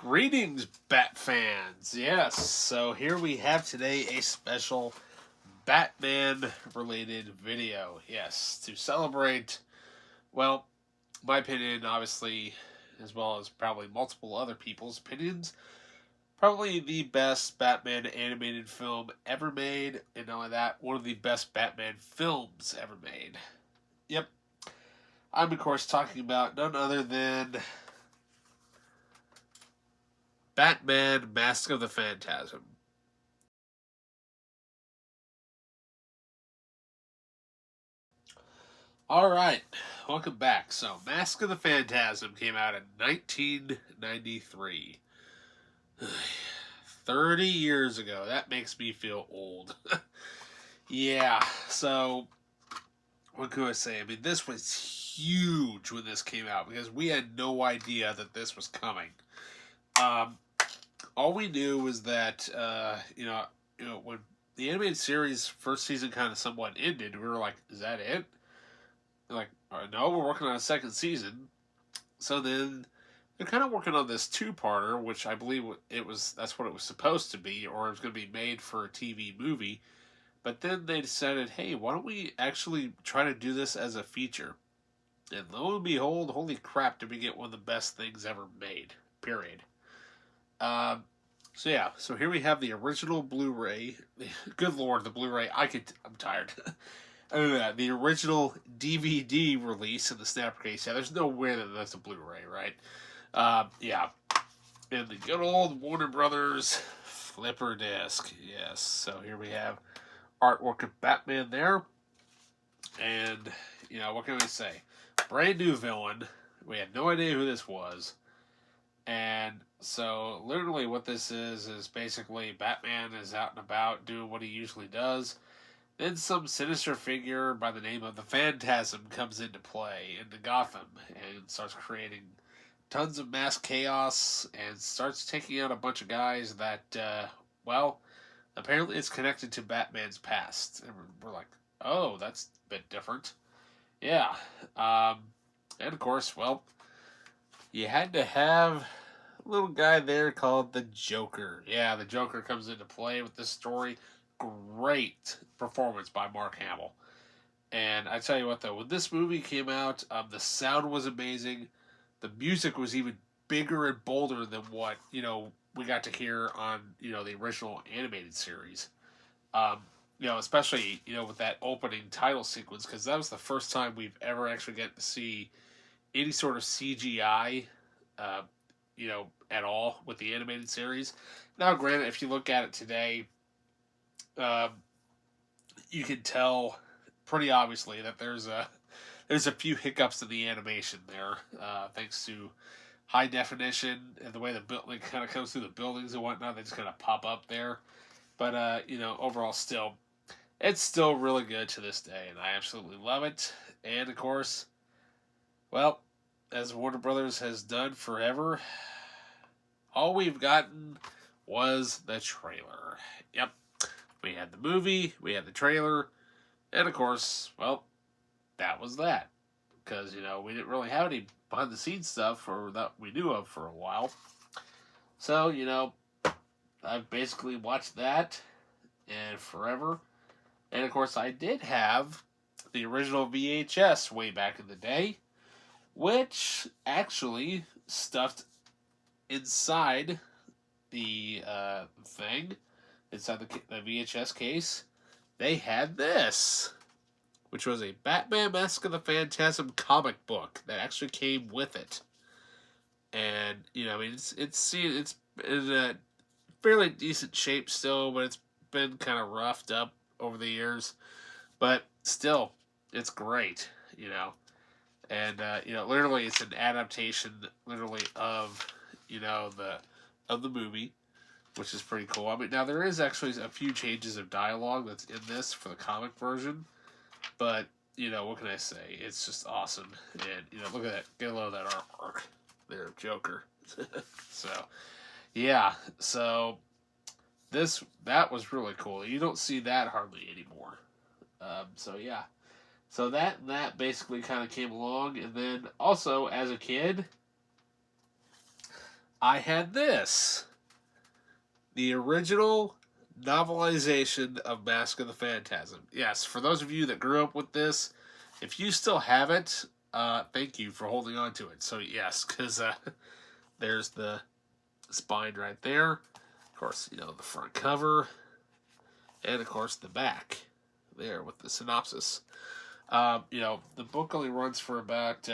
Greetings, Bat fans. Yes, so here we have today a special Batman related video. Yes, to celebrate, well, my opinion, obviously, as well as probably multiple other people's opinions, probably the best Batman animated film ever made, and not only that, one of the best Batman films ever made. Yep, I'm of course talking about none other than Batman Mask of the Phantasm. All right, welcome back. So, Mask of the Phantasm came out in 1993. 30 years ago. That makes me feel old. Yeah, so what could I say? I mean, this was huge when this came out because we had no idea that this was coming. Um, all we knew was that when the animated series first season kind of somewhat ended, we were like, "Is that it?" Like, no, we're working on a second season. So then they're kind of working on this two-parter, which I believe that's what it was supposed to be, or it was going to be made for a TV movie. But then they decided, hey, why don't we actually try to do this as a feature? And lo and behold, holy crap, did we get one of the best things ever made? Period. Um, so here we have the original Blu-ray. Good lord, the Blu-ray. I'm tired. The original DVD release in the snapper case. Yeah, there's no way that that's a Blu-ray, right? Yeah. And the good old Warner Brothers flipper disc. Yes. So here we have artwork of Batman there. And, what can we say? Brand new villain. We had no idea who this was. And so, literally, what this is basically Batman is out and about doing what he usually does. Then some sinister figure by the name of the Phantasm comes into play into Gotham and starts creating tons of mass chaos and starts taking out a bunch of guys that, apparently it's connected to Batman's past. And we're like, oh, that's a bit different. Yeah. And of course, you had to have a little guy there called the Joker. Yeah, the Joker comes into play with this story. Great performance by Mark Hamill. And I tell you what, though, when this movie came out, the sound was amazing. The music was even bigger and bolder than what we got to hear on the original animated series. Especially with that opening title sequence, because that was the first time we've ever actually get to see any sort of CGI, uh, at all with the animated series. Now, granted, if you look at it today, um, you can tell pretty obviously that there's a few hiccups in the animation there, thanks to high definition and the way the building kind of comes through the buildings and whatnot. They just kind of pop up there, but overall, it's still really good to this day, and I absolutely love it. And of course, well, as Warner Brothers has done forever, all we've gotten was the trailer. Yep. We had the movie, we had the trailer, and of course, that was that. Because, we didn't really have any behind the scenes stuff or that we knew of for a while. So, I've basically watched that and forever. And of course, I did have the original VHS way back in the day, which actually stuffed inside the thing, inside the VHS case, they had this, which was a Batman Mask of the Phantasm comic book that actually came with it. And it's in a fairly decent shape still, but it's been kind of roughed up over the years. But still, it's great, And literally, it's an adaptation, literally of the movie, which is pretty cool. I mean, now there is actually a few changes of dialogue that's in this for the comic version, but what can I say? It's just awesome, and look at that, get a load of that artwork there, Joker. So, yeah, so that was really cool. You don't see that hardly anymore. So yeah, so that basically kind of came along, and then also as a kid, I had this. The original novelization of Mask of the Phantasm. Yes, for those of you that grew up with this, if you still have it, thank you for holding on to it. So, yes, because there's the spine right there. Of course, the front cover. And, of course, the back there with the synopsis. The book only runs for about,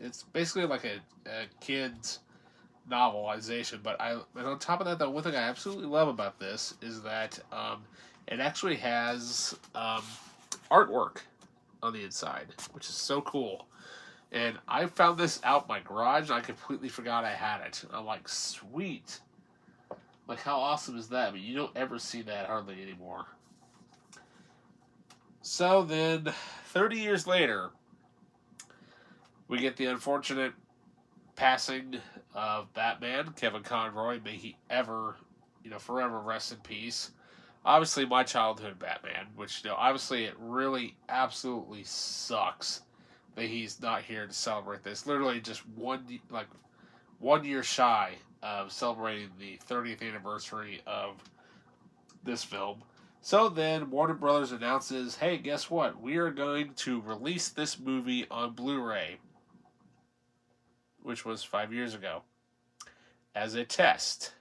it's basically like a kid's novelization. And on top of that, the one thing I absolutely love about this is that it actually has artwork on the inside, which is so cool. And I found this out in my garage, and I completely forgot I had it. I'm like, sweet. Like, how awesome is that? I mean, you don't ever see that hardly anymore. So then, 30 years later, we get the unfortunate passing of Batman, Kevin Conroy. May he forever rest in peace. Obviously, my childhood Batman, which, obviously it really absolutely sucks that he's not here to celebrate this. Literally just 1 year shy of celebrating the 30th anniversary of this film. So then Warner Brothers announces, hey, guess what? We are going to release this movie on Blu-ray, which was 5 years ago, as a test.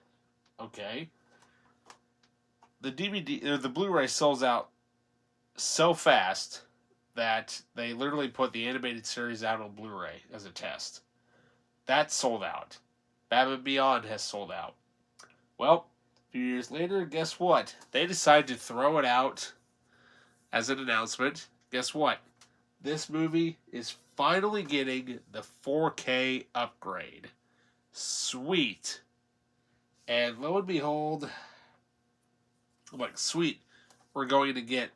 Okay. The DVD or the Blu-ray sells out so fast that they literally put the animated series out on Blu-ray as a test. That sold out. Batman Beyond has sold out. Well, a few years later, guess what? They decided to throw it out as an announcement. Guess what? This movie is finally getting the 4K upgrade. Sweet. And lo and behold, I'm like, sweet. We're going to get,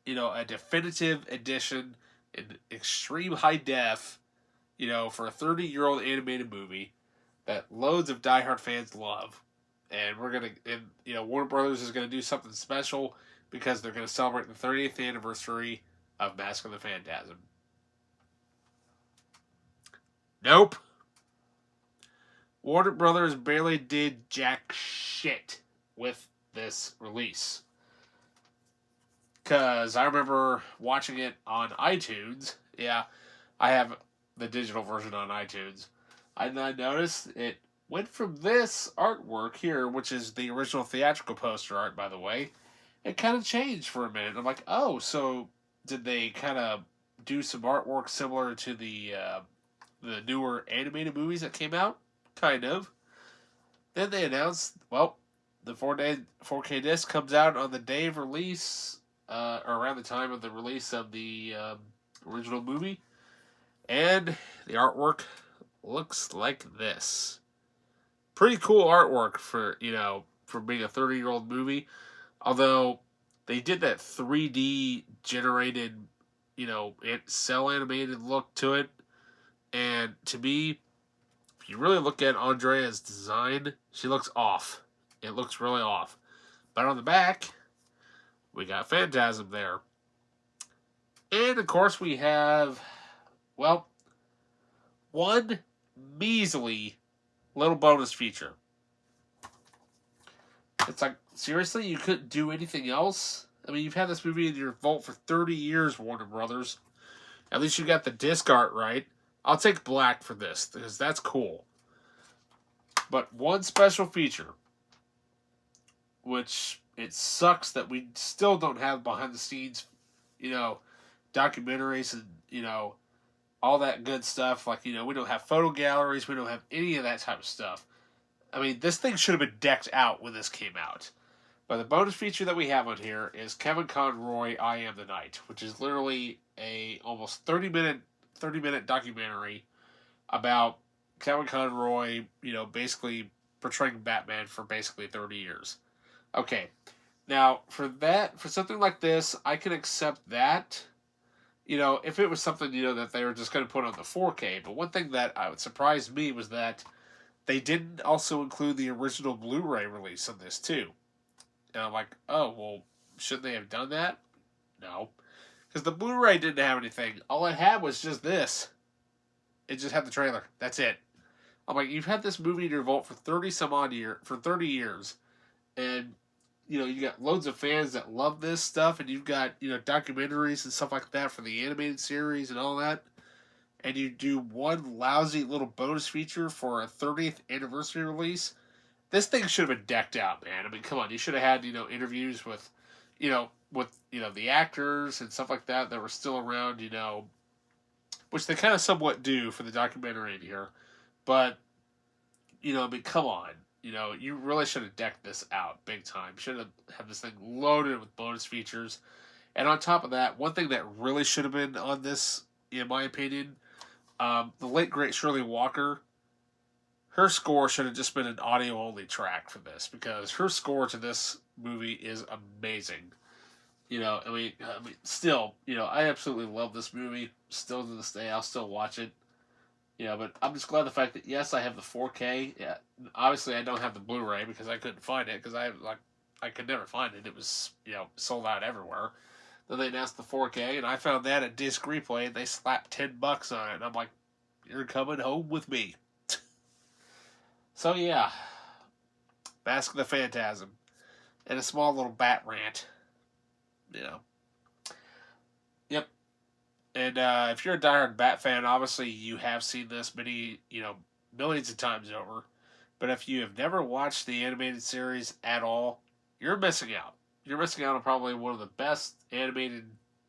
a definitive edition in extreme high def, for a 30-year-old animated movie that loads of diehard fans love. And Warner Brothers is going to do something special because they're going to celebrate the 30th anniversary of Mask of the Phantasm. Nope. Warner Brothers barely did jack shit with this release. Because I remember watching it on iTunes. Yeah, I have the digital version on iTunes. And I noticed it went from this artwork here, which is the original theatrical poster art, by the way. It kind of changed for a minute. I'm like, oh, so did they kind of do some artwork similar to the newer animated movies that came out? Kind of. Then they announced, well, the 4K disc comes out on the day of release, or around the time of the release of the original movie. And the artwork looks like this. Pretty cool artwork for being a 30-year-old movie. Although they did that 3D generated, cell animated look to it. And to me, if you really look at Andrea's design, she looks off. It looks really off. But on the back, we got Phantasm there. And, of course, we have, well, one measly little bonus feature. It's like, seriously, you couldn't do anything else? I mean, you've had this movie in your vault for 30 years, Warner Brothers. At least you got the disc art right. I'll take black for this, because that's cool. But one special feature, which it sucks that we still don't have behind the scenes, documentaries and, all that good stuff. Like, we don't have photo galleries. We don't have any of that type of stuff. I mean, this thing should have been decked out when this came out. But the bonus feature that we have on here is Kevin Conroy, I Am the Night, which is literally a almost 30-minute documentary about Kevin Conroy, basically portraying Batman for basically 30 years. Okay. Now, for something like this, I can accept that. If it was something, that they were just going to put on the 4K. But one thing that surprised me was that they didn't also include the original Blu-ray release on this, too. And I'm like, oh, well, shouldn't they have done that? No. Because the Blu-ray didn't have anything. All it had was just this. It just had the trailer. That's it. I'm like, you've had this movie in your vault for 30 years, and you got loads of fans that love this stuff, and you've got documentaries and stuff like that for the animated series and all that, and you do one lousy little bonus feature for a 30th anniversary release. This thing should have been decked out, man. I mean, come on, you should have had interviews with, the actors and stuff like that were still around, which they kind of somewhat do for the documentary in here, but I mean, come on. You really should have decked this out big time. Should have had this thing loaded with bonus features. And on top of that, one thing that really should have been on this, in my opinion, the late great Shirley Walker, her score should have just been an audio only track for this, because her score to this movie is amazing. Still, I absolutely love this movie. Still to this day, I'll still watch it. But I'm just glad the fact that yes, I have the 4K. Yeah, obviously I don't have the Blu-ray because I couldn't find it because I could never find it. It was sold out everywhere. Then they announced the 4K, and I found that at Disc Replay, and they slapped $10 on it, and I'm like, "You're coming home with me." So yeah, Mask of the Phantasm, and a small little bat rant. Yep. And if you're a diehard Bat fan, obviously you have seen this millions of times over. But if you have never watched the animated series at all, you're missing out. You're missing out on probably one of the best animated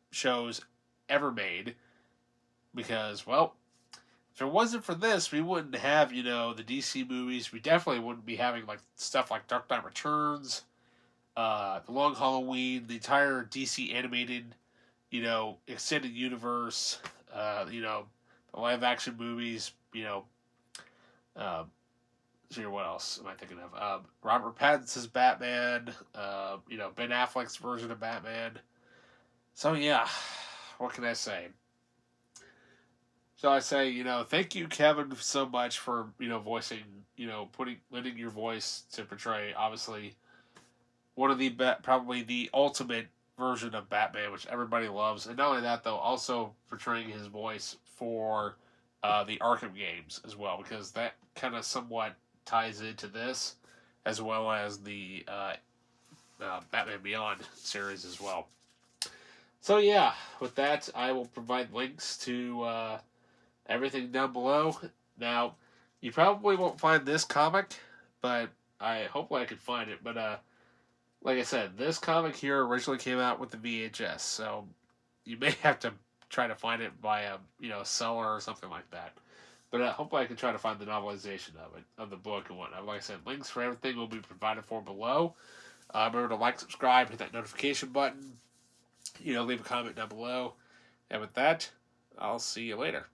shows ever made. Because, well, if it wasn't for this, we wouldn't have, the DC movies. We definitely wouldn't be having stuff like Dark Knight Returns, The Long Halloween, the entire DC animated extended universe, the live action movies, what else am I thinking of? Robert Pattinson's Batman, Ben Affleck's version of Batman. So yeah, what can I say? So I say, thank you, Kevin, so much for, voicing, lending your voice to portray, obviously, one of the probably the ultimate version of Batman, which everybody loves. And not only that, though, also portraying his voice for the Arkham games as well, because that kind of somewhat ties into this, as well as the Batman Beyond series as well. So yeah, with that, I will provide links to everything down below. Now, you probably won't find this comic, but hopefully I can find it. But like I said, this comic here originally came out with the VHS, so you may have to try to find it by a seller or something like that. But hopefully I can try to find the novelization of the book and whatnot. Like I said, links for everything will be provided for below. Remember to like, subscribe, hit that notification button. Leave a comment down below. And with that, I'll see you later.